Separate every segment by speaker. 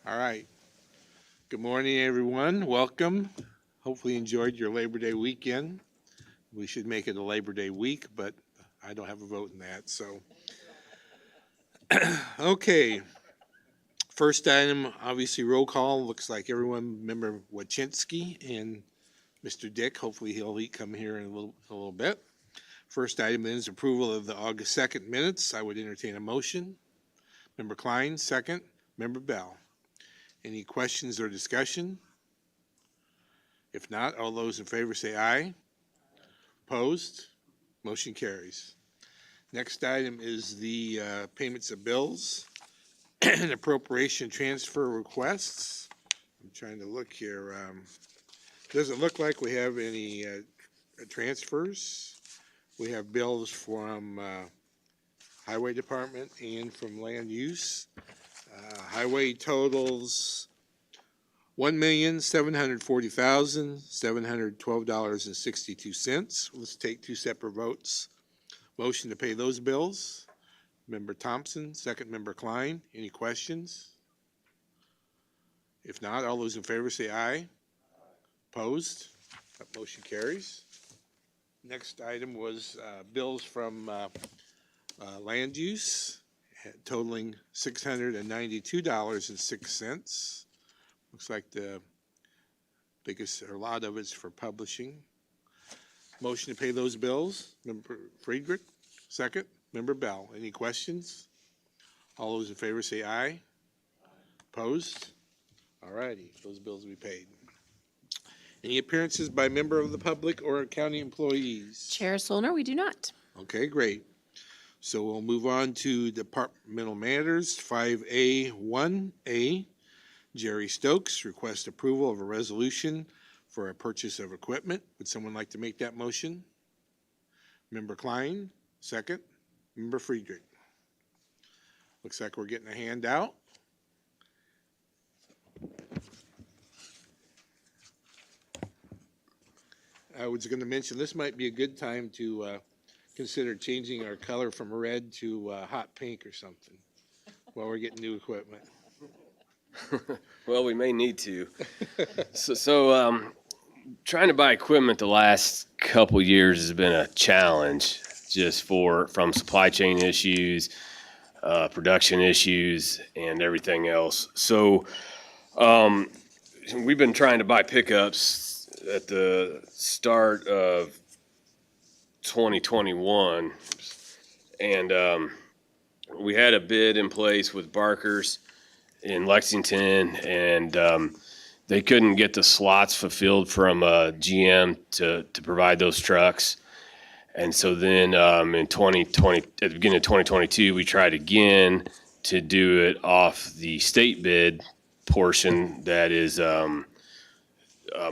Speaker 1: All right. Good morning, everyone. Welcome. Hopefully you enjoyed your Labor Day weekend. We should make it a Labor Day week, but I don't have a vote in that. So, okay. First item, obviously roll call. Looks like everyone, Member Wachinski and Mr. Dick. Hopefully he'll come here in a little bit. First item then is approval of the August 2nd minutes. I would entertain a motion. Member Klein, second. Member Bell. Any questions or discussion? If not, all those in favor say aye. Opposed? Motion carries. Next item is the payments of bills and appropriation transfer requests. I'm trying to look here. Doesn't look like we have any transfers. We have bills from Highway Department and from Land Use. Highway totals $1,740,712.62. Let's take two separate votes. Motion to pay those bills. Member Thompson, second. Member Klein. Any questions? If not, all those in favor say aye. Opposed? That motion carries. Next item was bills from Land Use totaling $692.06. Looks like the biggest, or a lot of it's for publishing. Motion to pay those bills. Member Friedrich, second. Member Bell. Any questions? All those in favor say aye. Opposed? All righty, those bills will be paid. Any appearances by member of the public or county employees?
Speaker 2: Chair Solner, we do not.
Speaker 1: Okay, great. So we'll move on to departmental matters. 5A1A, Jerry Stokes, request approval of a resolution for a purchase of equipment. Would someone like to make that motion? Member Klein, second. Member Friedrich. Looks like we're getting a handout. I was going to mention this might be a good time to consider changing our color from red to hot pink or something while we're getting new equipment.
Speaker 3: Well, we may need to. So trying to buy equipment the last couple years has been a challenge, just from supply chain issues, production issues, and everything else. So we've been trying to buy pickups at the start of 2021, and we had a bid in place with Barker's in Lexington, and they couldn't get the slots fulfilled from GM to provide those trucks. And so then in 2020, at the beginning of 2022, we tried again to do it off the state bid portion that is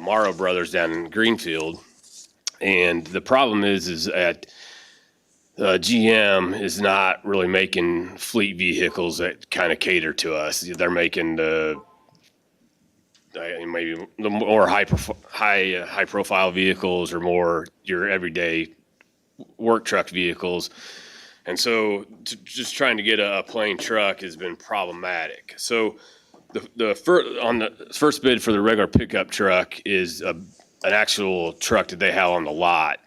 Speaker 3: Morrow Brothers down in Greenfield. And the problem is that GM is not really making fleet vehicles that kind of cater to us. They're making maybe the more high profile vehicles, or more your everyday work truck vehicles. And so just trying to get a plain truck has been problematic. So the first bid for the regular pickup truck is an actual truck that they have on the lot.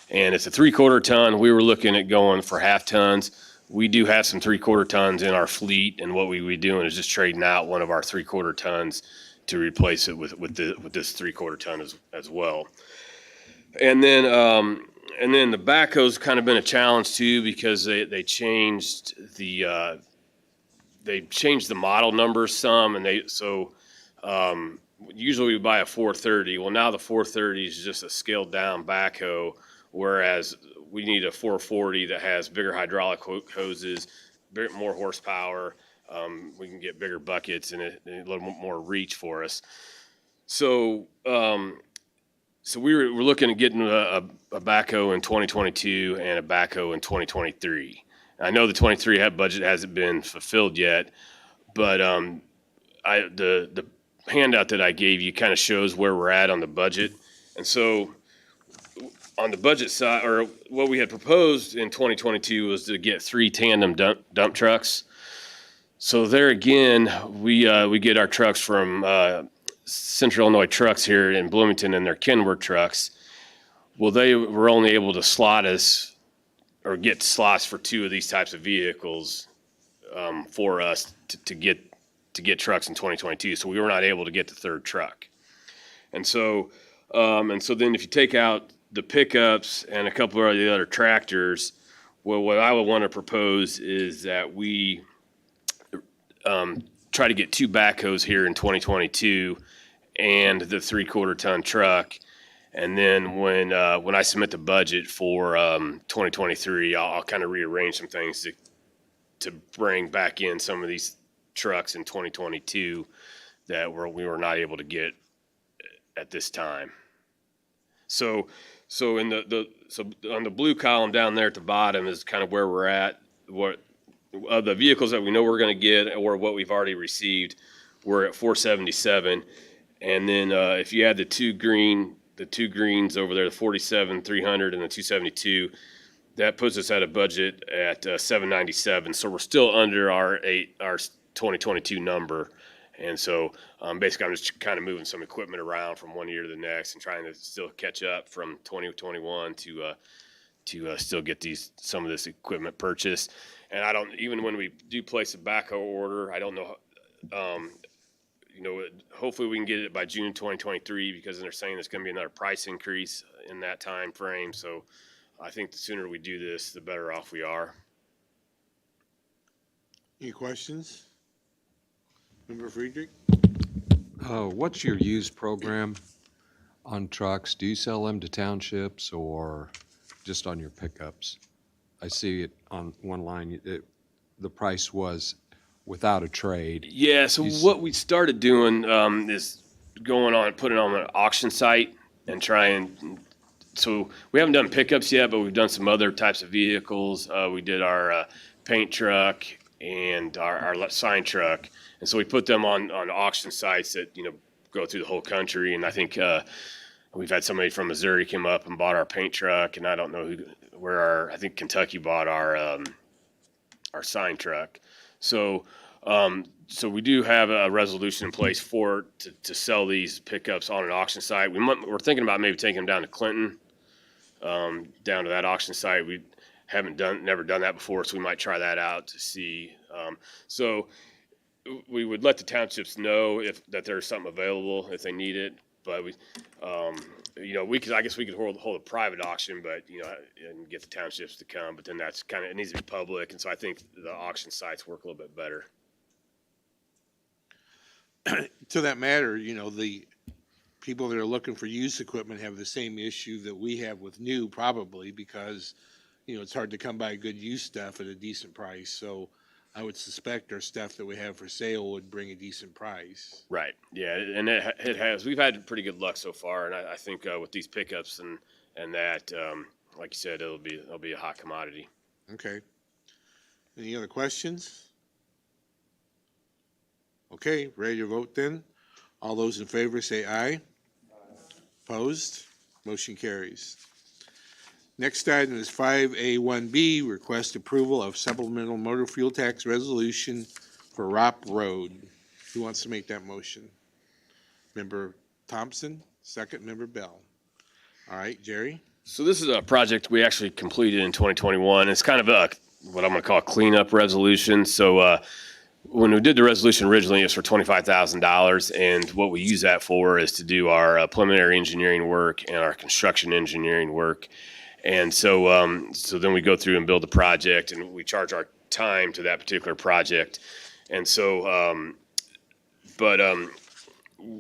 Speaker 3: And it's a 3/4 ton. We were looking at going for half tons. We do have some 3/4 tons in our fleet, and what we would be doing is just trading out one of our 3/4 tons to replace it with this 3/4 ton as well. And then the backhoe's kind of been a challenge too, because they changed the model numbers some, and usually we buy a 430. Well, now the 430 is just a scaled down backhoe, whereas we need a 440 that has bigger hydraulic hoses, more horsepower. We can get bigger buckets and a little more reach for us. So we were looking at getting a backhoe in 2022 and a backhoe in 2023. I know the 23 budget hasn't been fulfilled yet, but the handout that I gave you kind of shows where we're at on the budget. And so on the budget side, or what we had proposed in 2022, was to get 3 tandem dump trucks. So there again, we get our trucks from Central Illinois Trucks here in Bloomington, and they're Kenworth trucks. Well, they were only able to slot us or get slots for 2 of these types of vehicles for us to get trucks in 2022. So we were not able to get the 3rd truck. And so then if you take out the pickups and a couple of the other tractors, well, what I would want to propose is that we try to get 2 backhoes here in 2022 and the 3/4 ton truck. And then when I submit the budget for 2023, I'll kind of rearrange some things to bring back in some of these trucks in 2022 that we were not able to get at this time. So in so on the blue column down there at the bottom is kind of where we're at. What the vehicles that we know we're going to get or what we've already received, we're at 477. And then if you add the two greens over there, the 47,300 and the 272, that puts us at a budget at 797. So we're still under our 2022 number. And so basically I'm just kind of moving some equipment around from one year to the next and trying to still catch up from 2021 to still get some of this equipment purchased. And even when we do place a backhoe order, I don't know, hopefully we can get it by June 2023 because they're saying there's going to be another price increase in that time frame. So I think the sooner we do this, the better off we are.
Speaker 1: Any questions? Member Friedrich?
Speaker 2: What's your used program on trucks? Do you sell them to townships or just on your pickups? I see it on one line, the price was without a trade.
Speaker 3: Yeah, so what we started doing is putting on an auction site and trying. So we haven't done pickups yet, but we've done some other types of vehicles. We did our paint truck and our sign truck. And so we put them on auction sites that, go through the whole country. And I think we've had somebody from Missouri come up and bought our paint truck. And I don't know I think Kentucky bought our sign truck. So we do have a resolution in place to sell these pickups on an auction site. We're thinking about maybe taking them down to Clinton, down to that auction site. We never done that before, so we might try that out to see. So we would let the townships know that there's something available if they need it. But I guess we could hold a private auction, but and get the townships to come. But then it needs to be public, and so I think the auction sites work a little bit better.
Speaker 1: To that matter, the people that are looking for used equipment have the same issue that we have with new, probably because it's hard to come by good used stuff at a decent price. So I would suspect our stuff that we have for sale would bring a decent price.
Speaker 3: Right. Yeah, and it has. We've had pretty good luck so far, and I think with these pickups and that, like you said, it'll be a hot commodity.
Speaker 1: Okay. Any other questions? Okay, ready to vote then? All those in favor say aye. Opposed? Motion carries. Next item is 5A1B, request approval of supplemental motor fuel tax resolution for Ropp Road. Who wants to make that motion? Member Thompson, second member Bell. All right, Jerry?
Speaker 3: So this is a project we actually completed in 2021. It's kind of what I'm going to call a cleanup resolution. So when we did the resolution originally, it was for $25,000, and what we use that for is to do our preliminary engineering work and our construction engineering work. And so then we go through and build the project, and we charge our time to that particular project. And so,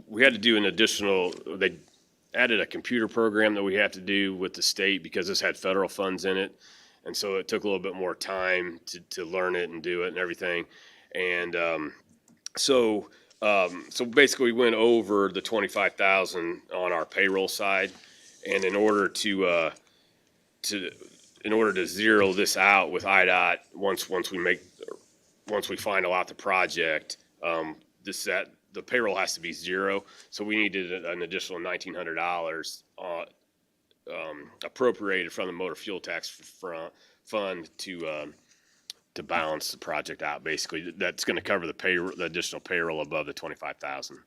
Speaker 3: we had to do they added a computer program that we have to do with the state because this had federal funds in it. And so it took a little bit more time to learn it and do it and everything. And so basically we went over the 25,000 on our payroll side. And in order to zero this out with IDOT, once we final out the project, the payroll has to be zero. So we needed an additional $1,900 appropriated from the motor fuel tax fund to to balance the project out. Basically, that's going to cover the additional payroll above the 25,000.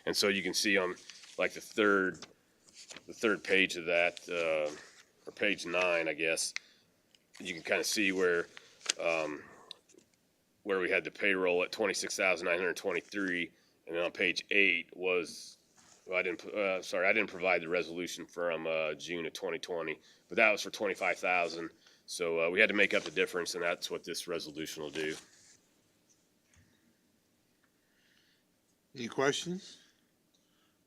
Speaker 3: And so you can see on like the third page of that, or page 9, I guess, you can kind of see where we had the payroll at 26,923, and then on page 8 was, well, I didn't provide the resolution from June of 2020, but that was for 25,000. So we had to make up the difference, and that's what this resolution will do.
Speaker 1: Any questions?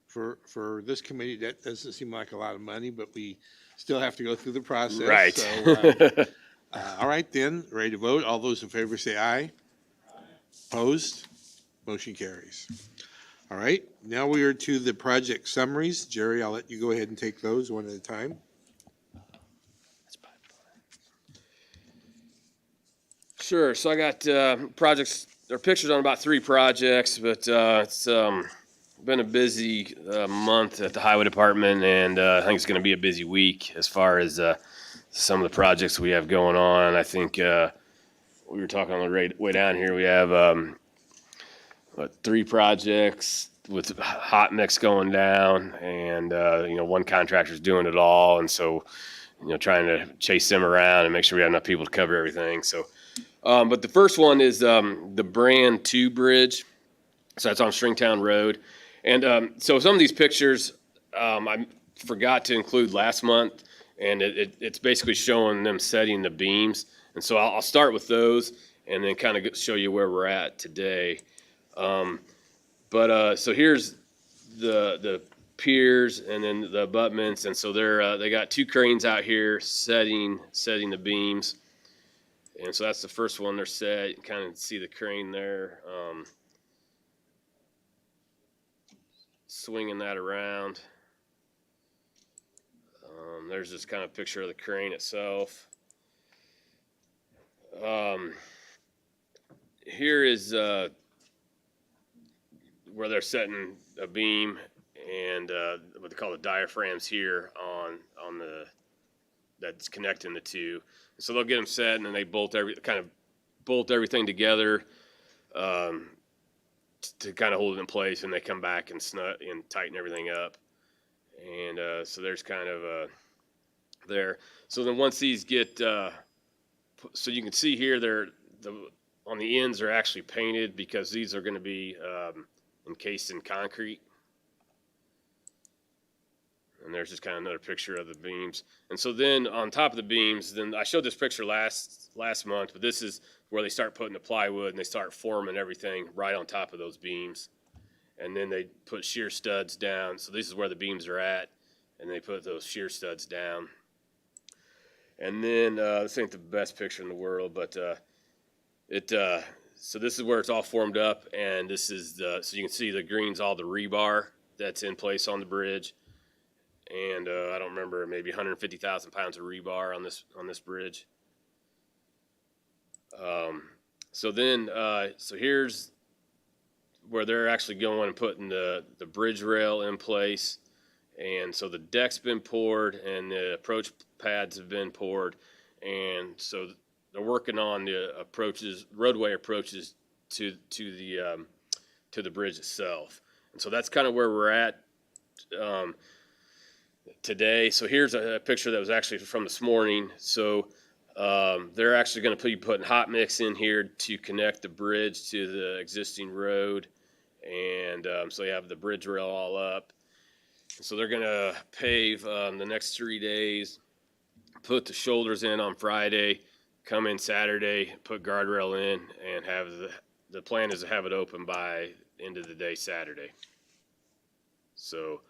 Speaker 1: For this committee, that doesn't seem like a lot of money, but we still have to go through the process.
Speaker 3: Right.
Speaker 1: So, all right then, ready to vote. All those in favor say aye. Opposed? Motion carries. All right, now we are to the project summaries. Jerry, I'll let you go ahead and take those one at a time.
Speaker 3: Sure. So I got projects or pictures on about 3 projects, but it's been a busy month at the highway department, and I think it's going to be a busy week as far as some of the projects we have going on. I think we were talking on the way down here. We have 3 projects with hot mix going down, and one contractor's doing it all, and so trying to chase them around and make sure we have enough people to cover everything. So. But the first one is the Brand 2 Bridge. So that's on Stringtown Road. And so some of these pictures I forgot to include last month, and it's basically showing them setting the beams. And so I'll start with those and then kind of show you where we're at today. So here's the piers and then the abutments. And so they got 2 cranes out here setting the beams. And so that's the first one they're set. You can kind of see the crane there, swinging that around. There's this kind of picture of the crane itself. Here is where they're setting a beam and what they call the diaphragms here on that's connecting the 2. So they'll get them set, and then they bolt everything together to kind of hold it in place, and they come back and tighten everything up. And so there's kind of there. So then once these get, so you can see here, on the ends are actually painted because these are going to be encased in concrete. And there's just kind of another picture of the beams. And so then on top of the beams, then I showed this picture last month, but this is where they start putting the plywood and they start forming everything right on top of those beams. And then they put shear studs down. So this is where the beams are at, and they put those shear studs down. And then this ain't the best picture in the world, but so this is where it's all formed up, and this is so you can see the green's all the rebar that's in place on the bridge. And I don't remember, maybe 150,000 pounds of rebar on this bridge. So here's where they're actually going and putting the bridge rail in place. And so the deck's been poured and the approach pads have been poured. And so they're working on the roadway approaches to the bridge itself. And so that's kind of where we're at today. So here's a picture that was actually from this morning. So they're actually going to be putting hot mix in here to connect the bridge to the existing road. And so you have the bridge rail all up. So they're going to pave the next 3 days, put the shoulders in on Friday, come in Saturday, put guardrail in, and have the plan is to have it open by end of the day Saturday. So,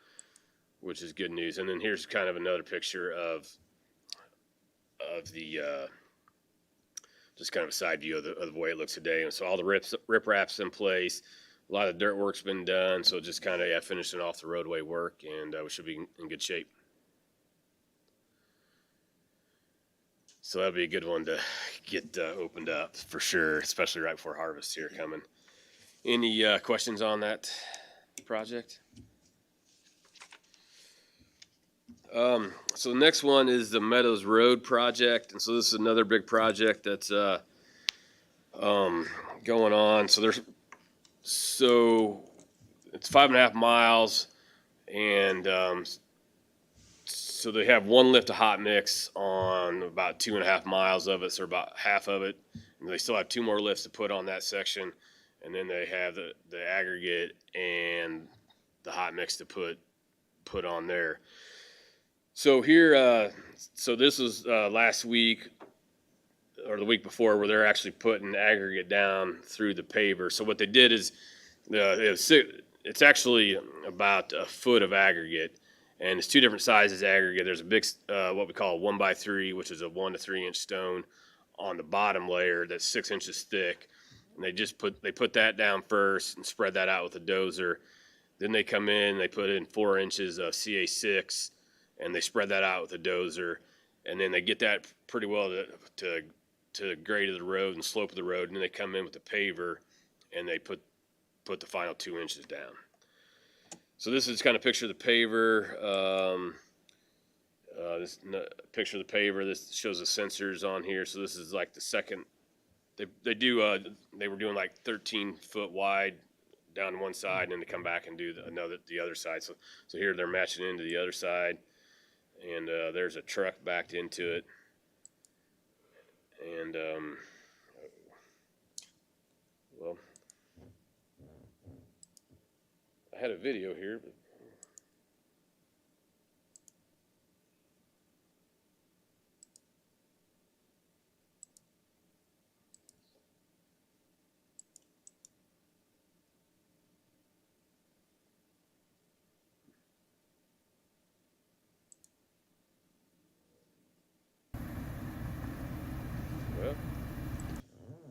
Speaker 3: which is good news. And then here's kind of another picture of the just kind of a side view of the way it looks today. And so all the rip wraps in place. A lot of dirt work's been done, so just kind of finishing off the roadway work, and we should be in good shape. So that'll be a good one to get opened up for sure, especially right before harvest here coming. Any questions on that project? So the next one is the Meadows Road project, and so this is another big project that's going on. So it's 5.5 miles, and so they have one lift of hot mix on about 2.5 miles of it, so about half of it, and they still have 2 more lifts to put on that section, and then they have the aggregate and the hot mix to put on there. So here, so this was last week or the week before, where they're actually putting aggregate down through the paver. So what they did is, it's actually about a foot of aggregate, and it's 2 different sizes of aggregate. There's a big, what we call a 1x3, which is a 1 to 3 inch stone on the bottom layer that's 6 inches thick, and they put that down first and spread that out with a dozer. Then they come in, they put in 4 inches of CA6, and they spread that out with a dozer, and then they get that pretty well to the grade of the road and slope of the road, and then they come in with the paver, and they put the final 2 inches down. So this is kind of picture of the paver. This picture of the paver. This shows the sensors on here. So this is like the second. They were doing like 13 foot wide down one side, and then they come back and do the other side. So here they're matching into the other side, and there's a truck backed into it. And well, I had a video here, but well,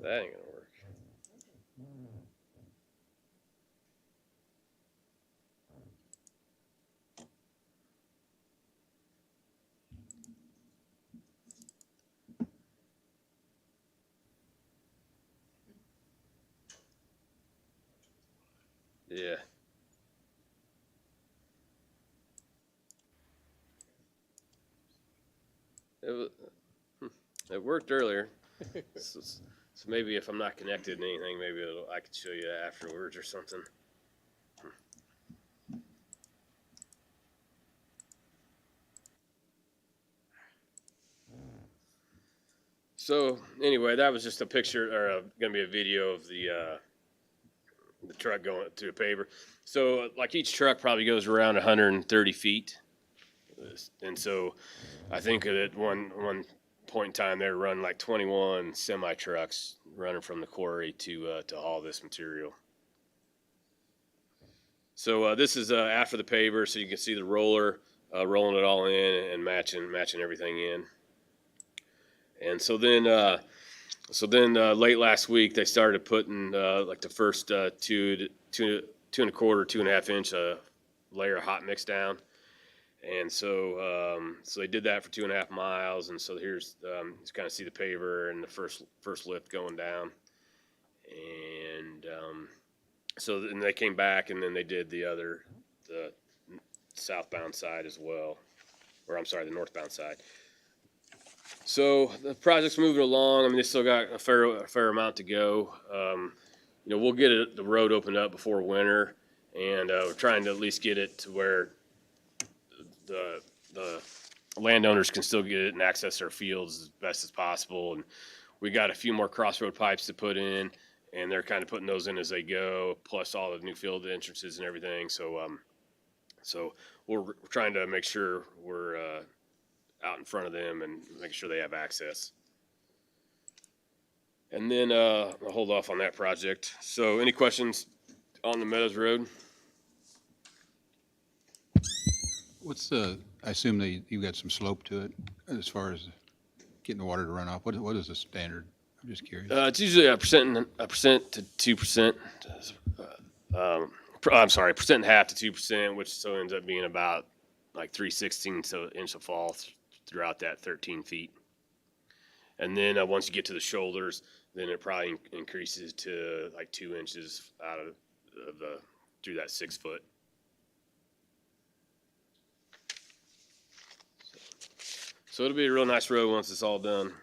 Speaker 3: that ain't gonna work. Yeah. It worked earlier. so, so maybe if I'm not connected to anything, maybe I could show you afterwards or something. So anyway, that was just a picture, or going to be a video of the truck going to a paver. So like each truck probably goes around 130 feet, and so I think at one point in time they were running like 21 semi trucks running from the quarry to haul this material. So this is after the paver, so you can see the roller rolling it all in and matching everything in. And so then late last week they started putting like the first 2 1/4, 2.5 inch layer of hot mix down. And so they did that for 2.5 miles. And so here's you kind of see the paver and the first lift going down. And so then they came back, and then they did the southbound side as well, or I'm sorry, the northbound side. So the project's moving along. I mean, they still got a fair amount to go. We'll get the road opened up before winter, and we're trying to at least get it to where the landowners can still get it and access their fields as best as possible. And we got a few more crossroad pipes to put in, and they're kind of putting those in as they go, plus all the new field entrances and everything. So we're trying to make sure we're out in front of them and make sure they have access. And then I'll hold off on that project. So any questions on the Meadows Road?
Speaker 4: I assume you got some slope to it as far as getting the water to run off. What is the standard? I'm just curious.
Speaker 3: It's usually a percent to 2%. I'm sorry, 1.5% to 2%, which so ends up being about like 3/16 inch of fall throughout that 13 feet. And then once you get to the shoulders, then it probably increases to like 2 inches out of through that 6 foot. So it'll be a real nice road once it's all done.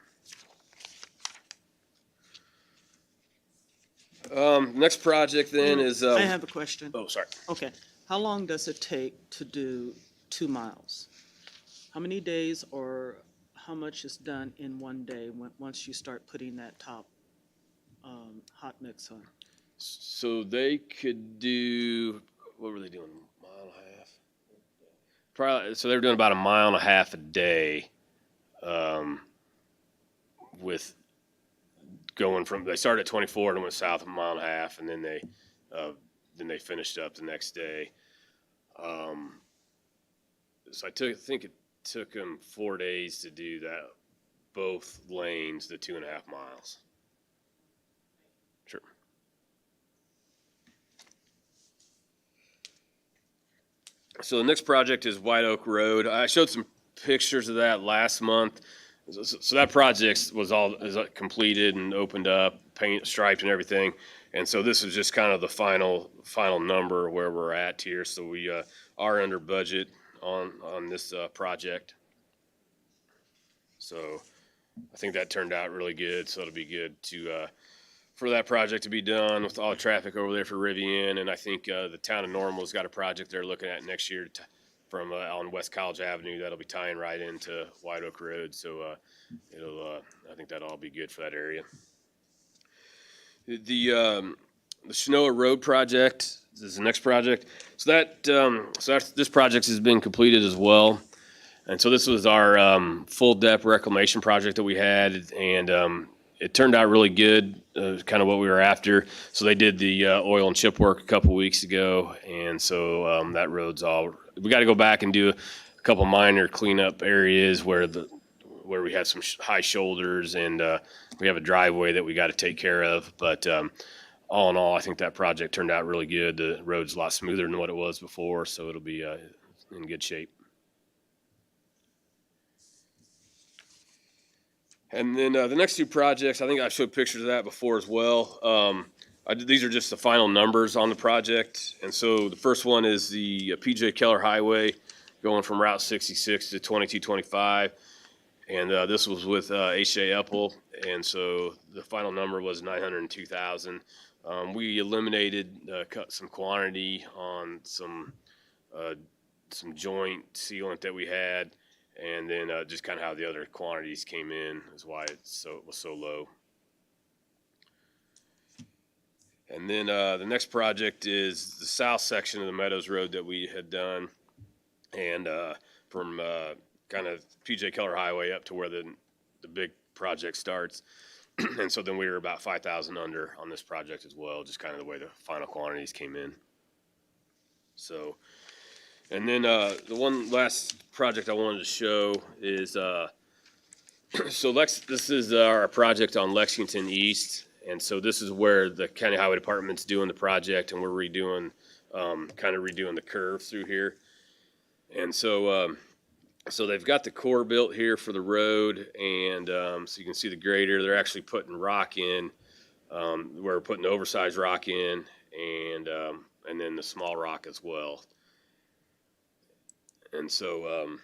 Speaker 3: Next project then is,
Speaker 5: I have a question.
Speaker 3: oh, sorry.
Speaker 5: Okay, how long does it take to do 2 miles? How many days or how much is done in one day once you start putting that top hot mix on?
Speaker 3: So they could do, what were they doing? Mile and a half? Probably, so they were doing about a mile and a half a day, with going from, they started at 24 and went south a mile and a half, and then they finished up the next day. So I think it took them 4 days to do that, both lanes, the 2.5 miles. Sure. So the next project is White Oak Road. I showed some pictures of that last month. So that project is completed and opened up, paint, striped, and everything. And so this is just kind of the final number where we're at here. So we are under budget on this project. So I think that turned out really good. So it'll be good to for that project to be done with all the traffic over there for Rivian. And I think the town of Normal's got a project they're looking at next year from on West College Avenue that'll be tying right into White Oak Road. So I think that'll all be good for that area. The Shanoa Road project is the next project. So this project has been completed as well. And so this was our full depth reclamation project that we had, and it turned out really good, kind of what we were after. So they did the oil and chip work a couple weeks ago, and so that road's all. We got to go back and do a couple minor cleanup areas where we had some high shoulders, and we have a driveway that we got to take care of. But all in all, I think that project turned out really good. The road's a lot smoother than what it was before, so it'll be in good shape. And then the next two projects, I think I showed pictures of that before as well. These are just the final numbers on the project. And so the first one is the P.J. Keller Highway going from Route 66 to 2225. And this was with H.J. Epple. And so the final number was 902,000. We eliminated cut some quantity on some joint sealant that we had. And then just kind of how the other quantities came in is why it was so low. And then the next project is the south section of the Meadows Road that we had done, and from kind of P.J. Keller Highway up to where the big project starts. And so then we were about 5,000 under on this project as well, just kind of the way the final quantities came in. So. And then the one last project I wanted to show is this is our project on Lexington East, and so this is where the County Highway Department's doing the project, and we're redoing the curve through here. And so they've got the core built here for the road, and so you can see the grader. They're actually putting rock in. We're putting oversized rock in, and then the small rock as well. And so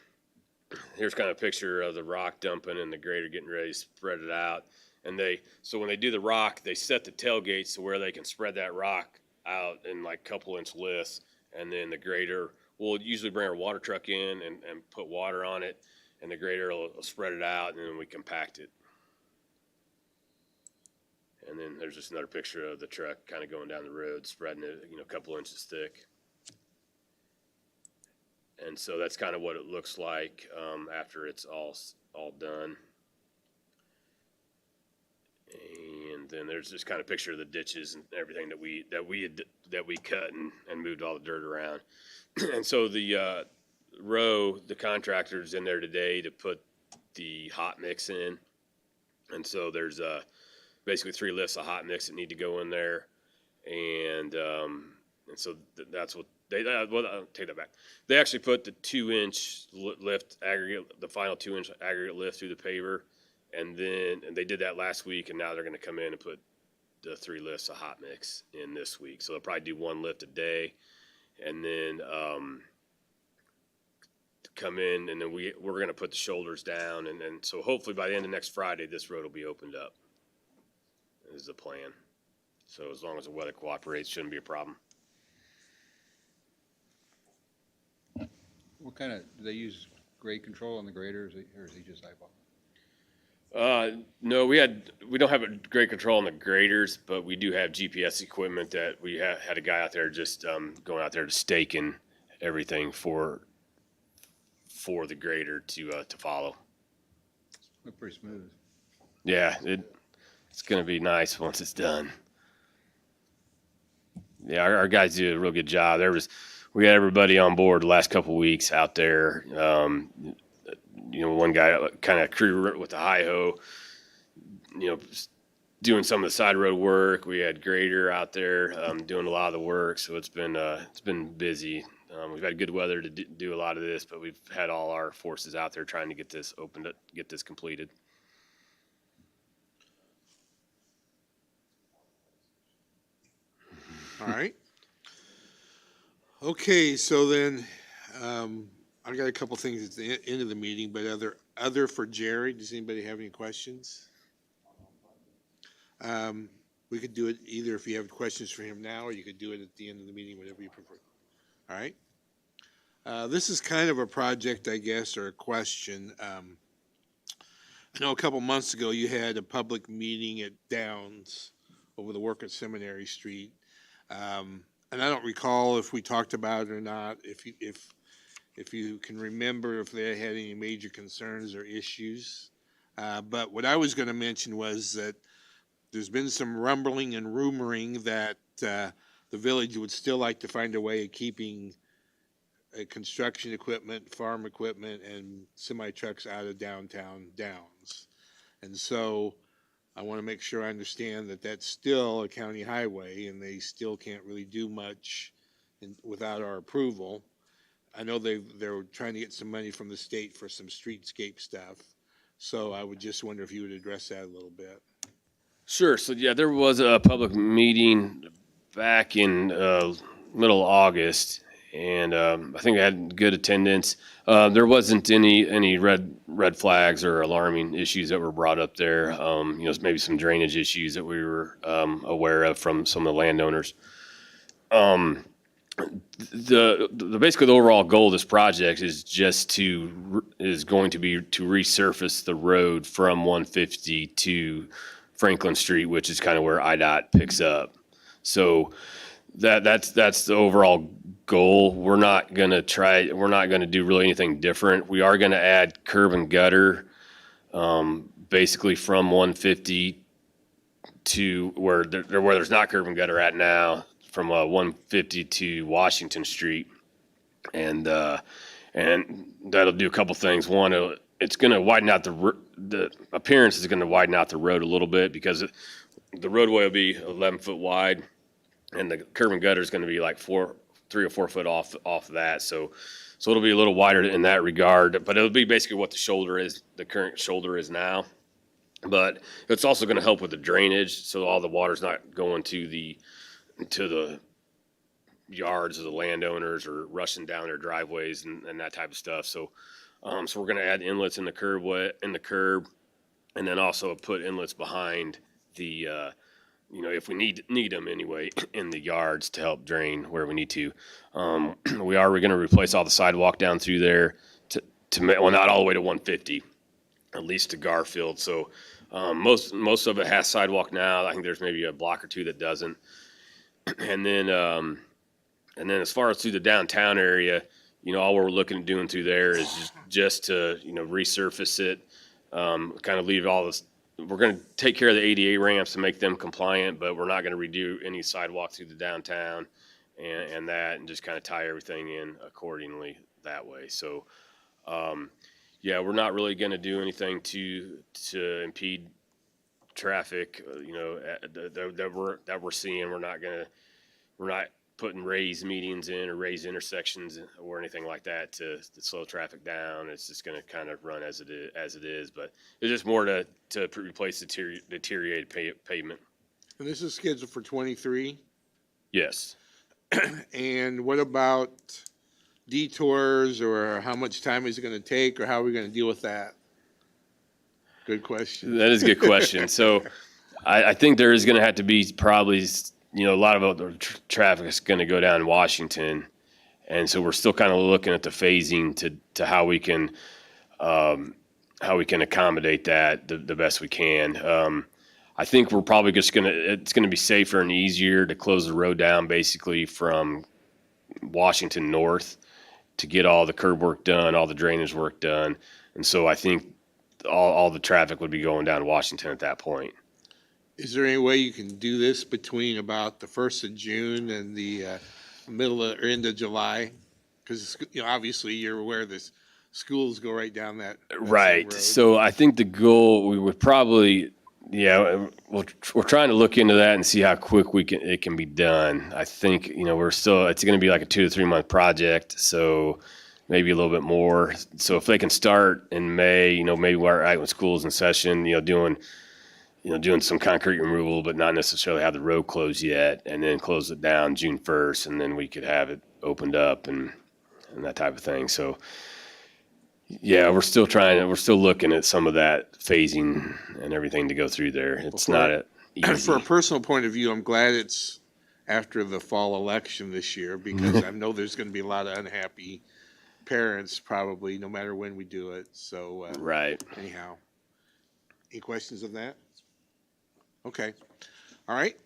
Speaker 3: here's kind of a picture of the rock dumping and the grader getting ready to spread it out. And so when they do the rock, they set the tailgates to where they can spread that rock out in like couple inch lifts. And then the grader will usually bring our water truck in and put water on it. And the grader will spread it out, and then we compact it. And then there's just another picture of the truck kind of going down the road, spreading it, a couple inches thick. And so that's kind of what it looks like after it's all done. And then there's this kind of picture of the ditches and everything that we cut and moved all the dirt around. And so the contractor's in there today to put the hot mix in. And so there's basically 3 lifts of hot mix that need to go in there, and so that's what. I'll take that back. They actually put the 2-inch lift aggregate, the final 2-inch aggregate lift through the paver, and they did that last week, and now they're going to come in and put the 3 lifts of hot mix in this week. So they'll probably do 1 lift a day, and then come in, and then we're going to put the shoulders down, and then so hopefully by the end of next Friday, this road will be opened up. Is the plan. So as long as the weather cooperates, shouldn't be a problem.
Speaker 4: What kind of, do they use grade control on the grader, or is he just eyeball?
Speaker 3: No, we don't have a great control on the graders, but we do have GPS equipment that we had a guy out there just going out there to stake and everything for the grader to follow.
Speaker 4: Look pretty smooth.
Speaker 3: Yeah, it's going to be nice once it's done. Yeah, our guys do a real good job. We had everybody on board the last couple of weeks out there. One guy kind of crew with the hi-ho, doing some of the side road work. We had grader out there doing a lot of the work, so it's been busy. We've had good weather to do a lot of this, but we've had all our forces out there trying to get this opened up, get this completed.
Speaker 1: All right. Okay, so then, I got a couple things at the end of the meeting, but other for Jerry, does anybody have any questions? We could do it either if you have questions for him now, or you could do it at the end of the meeting, whatever you prefer. All right. This is kind of a project, I guess, or a question. I know a couple months ago you had a public meeting at Downs over the work at Seminary Street. And I don't recall if we talked about it or not, if you can remember if they had any major concerns or issues. But what I was going to mention was that there's been some rumbling and rumoring that the village would still like to find a way of keeping construction equipment, farm equipment, and semi-trucks out of downtown Downs. And so I want to make sure I understand that that's still a county highway and they still can't really do much without our approval. I know they're trying to get some money from the state for some streetscape stuff. So I would just wonder if you would address that a little bit.
Speaker 3: Sure. So yeah, there was a public meeting back in middle of August, and I think it had good attendance. There wasn't any red flags or alarming issues that were brought up there. Maybe some drainage issues that we were aware of from some of the landowners. Basically the overall goal of this project is going to be to resurface the road from 150 to Franklin Street, which is kind of where IDOT picks up. So that's the overall goal. We're not going to do really anything different. We are going to add curb and gutter, basically from 150 to where there's not curb and gutter at now, from 150 to Washington Street. And that'll do a couple things. One, it's going to widen out the appearance is going to widen out the road a little bit, because the roadway will be 11 foot wide, and the curb and gutter is going to be like 3 or 4 foot off that. So it'll be a little wider in that regard, but it'll be basically what the current shoulder is now. But it's also going to help with the drainage, so all the water's not going to the yards of the landowners or rushing down their driveways and that type of stuff. So we're going to add inlets in the curb, and then also put inlets behind the if we need them anyway, in the yards to help drain where we need to. We're going to replace all the sidewalk down through there not all the way to 150, at least to Garfield. So most of it has sidewalk now. I think there's maybe a block or two that doesn't. And then as far as through the downtown area, all we're looking at doing through there is just to resurface it, kind of leave all this. We're going to take care of the ADA ramps and make them compliant, but we're not going to redo any sidewalk through the downtown and just kind of tie everything in accordingly that way. So, we're not really going to do anything to impede traffic, that we're seeing. We're not putting raised medians in or raised intersections or anything like that to slow traffic down. It's just going to kind of run as it is, but it's just more to replace the deteriorated pavement.
Speaker 1: And this is scheduled for 23.
Speaker 3: Yes.
Speaker 1: And what about detours, or how much time is it going to take, or how are we going to deal with that? Good question.
Speaker 3: That is a good question. So I think there is going to have to be probably, a lot of other traffic is going to go down Washington. And so we're still kind of looking at the phasing to how we can accommodate that the best we can. I think we're probably it's going to be safer and easier to close the road down basically from Washington north to get all the curb work done, all the drainage work done. And so I think all the traffic would be going down Washington at that point.
Speaker 1: Is there any way you can do this between about the 1st of June and the middle or end of July? Because, obviously you're aware this schools go right down that same
Speaker 3: Right.
Speaker 1: road.
Speaker 3: So I think the goal, we would probably, we're trying to look into that and see how quick it can be done. I think, it's going to be like a 2 to 3 month project. So maybe a little bit more. So if they can start in May, maybe right when school's in session, doing some concrete removal, but not necessarily have the road closed yet, and then close it down June 1st, and then we could have it opened up and that type of thing. So, yeah, we're still looking at some of that phasing and everything to go through there. It's not easy.
Speaker 1: For a personal point of view, I'm glad it's after the fall election this year, because I know there's going to be a lot of unhappy parents probably, no matter when we do it. So,
Speaker 3: Right.
Speaker 1: anyhow, any questions of that? Okay. All right.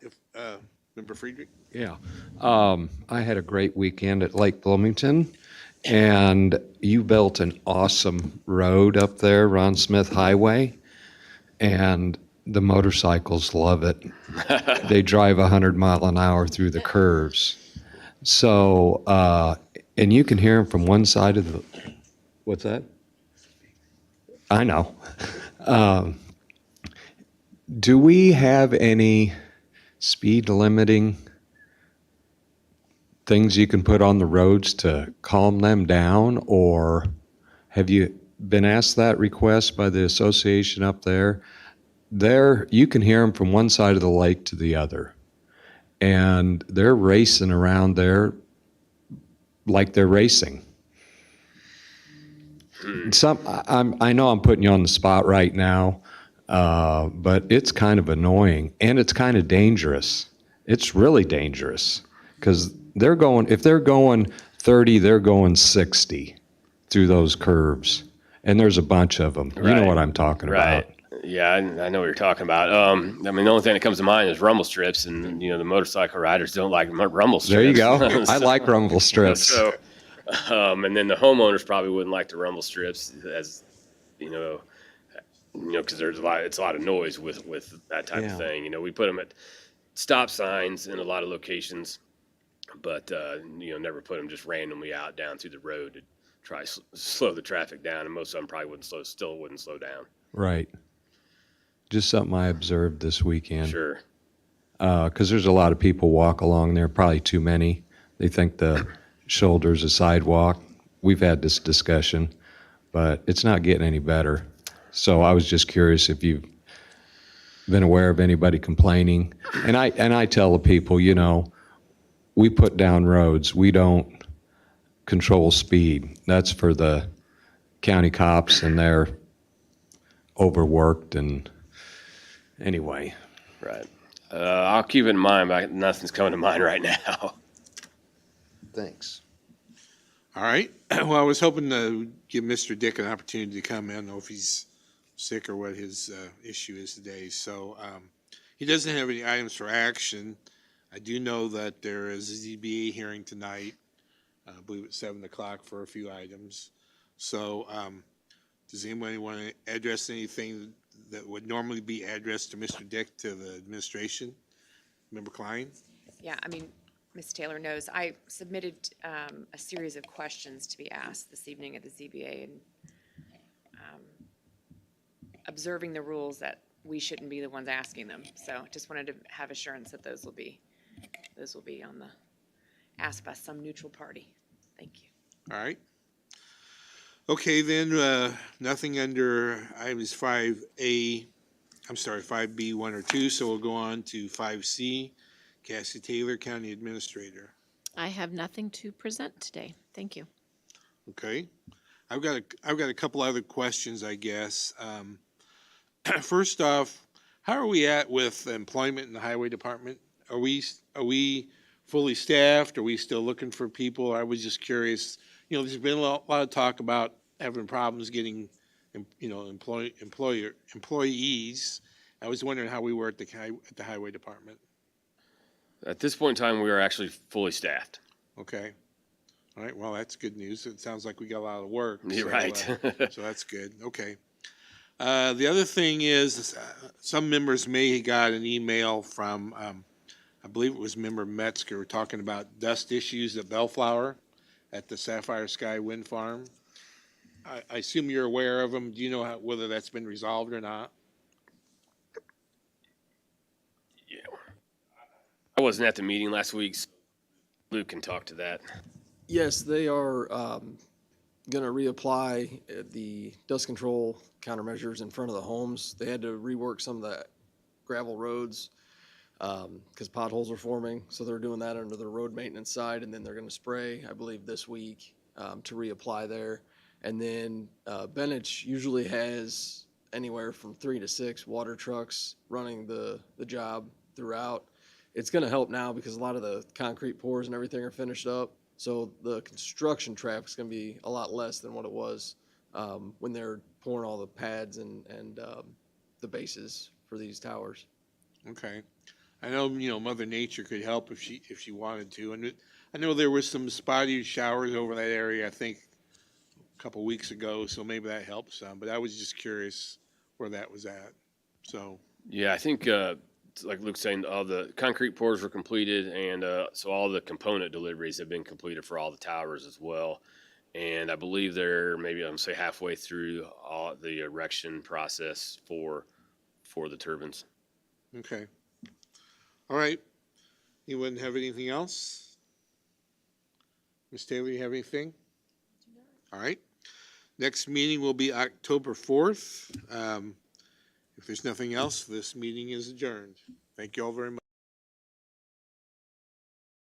Speaker 1: If Member Friedrich?
Speaker 2: Yeah. I had a great weekend at Lake Bloomington, and you built an awesome road up there, Ron Smith Highway, and the motorcycles love it. They drive 100 mile an hour through the curves. So, and you can hear them from one side of the, what's that? I know. Do we have any speed limiting things you can put on the roads to calm them down? Or have you been asked that request by the association up there? There, you can hear them from one side of the lake to the other. And they're racing around there like they're racing. I know I'm putting you on the spot right now, but it's kind of annoying, and it's kind of dangerous. It's really dangerous because if they're going 30, they're going 60 through those curves, and there's a bunch of them. You know
Speaker 3: Right.
Speaker 2: what I'm talking about.
Speaker 3: Yeah, I know what you're talking about. The only thing that comes to mind is rumble strips, and the motorcycle riders don't like rumble strips.
Speaker 2: There you go. I like rumble strips.
Speaker 3: So, and then the homeowners probably wouldn't like the rumble strips, as because it's a lot of noise with that type of thing. We put them at stop signs in a lot of locations, but never put them just randomly out down through the road to try to slow the traffic down, and most of them probably wouldn't slow down.
Speaker 2: Right. Just something I observed this weekend.
Speaker 3: Sure.
Speaker 2: Because there's a lot of people walk along there, probably too many. They think the shoulder's a sidewalk. We've had this discussion, but it's not getting any better. So I was just curious if you've been aware of anybody complaining. And I tell the people, we put down roads. We don't control speed. That's for the county cops, and they're overworked. And anyway.
Speaker 3: Right. I'll keep it in mind, but nothing's coming to mind right now.
Speaker 2: Thanks.
Speaker 1: All right. Well, I was hoping to give Mr. Dick an opportunity to come in. I don't know if he's sick or what his issue is today. So he doesn't have any items for action. I do know that there is a ZBA hearing tonight, I believe at 7 o'clock, for a few items. So does anybody want to address anything that would normally be addressed to Mr. Dick to the administration? Member Klein?
Speaker 6: Yeah, Ms. Taylor knows, I submitted a series of questions to be asked this evening at the ZBA, and observing the rules that we shouldn't be the ones asking them. So just wanted to have assurance that those will be asked by some neutral party. Thank you.
Speaker 1: All right. Okay, then, nothing under items 5B, 1 or 2, so we'll go on to 5C. Cassie Taylor, County Administrator.
Speaker 7: I have nothing to present today. Thank you.
Speaker 1: Okay. I've got a couple other questions, I guess. first off, how are we at with employment in the highway department? Are we fully staffed? Are we still looking for people? I was just curious. There's been a lot of talk about having problems getting, employees. I was wondering how we were at the highway department.
Speaker 3: At this point in time, we are actually fully staffed.
Speaker 1: Okay. All right. Well, that's good news. It sounds like we got a lot of work.
Speaker 3: You're right.
Speaker 1: So that's good. Okay. The other thing is, some members may have got an email from, I believe it was member Metzger, talking about dust issues at Bellflower at the Sapphire Sky Wind Farm. I assume you're aware of them. Do you know whether that's been resolved or not?
Speaker 3: Yeah. I wasn't at the meeting last week. So Luke can talk to that.
Speaker 8: Yes, they are going to reapply the dust control countermeasures in front of the homes. They had to rework some of the gravel roads because potholes are forming. So they're doing that under the road maintenance side, and then they're going to spray, I believe, this week to reapply there. And then Bennett usually has anywhere from 3 to 6 water trucks running the job throughout. It's going to help now because a lot of the concrete pours and everything are finished up. So the construction traffic is going to be a lot less than what it was when they're pouring all the pads and the bases for these towers.
Speaker 1: Okay. I know, Mother Nature could help if she wanted to. And I know there was some spotty showers over that area, I think, a couple weeks ago, so maybe that helps some. But I was just curious where that was at. So,
Speaker 3: Yeah, I think, like Luke's saying, all the concrete pours were completed, and so all the component deliveries have been completed for all the towers as well. And I believe they're maybe, I'm say halfway through all the erection process for the turbines.
Speaker 1: okay. All right. Anyone have anything else? Ms. Taylor, you have anything? All right. Next meeting will be October 4th. If there's nothing else, this meeting is adjourned. Thank you all very much.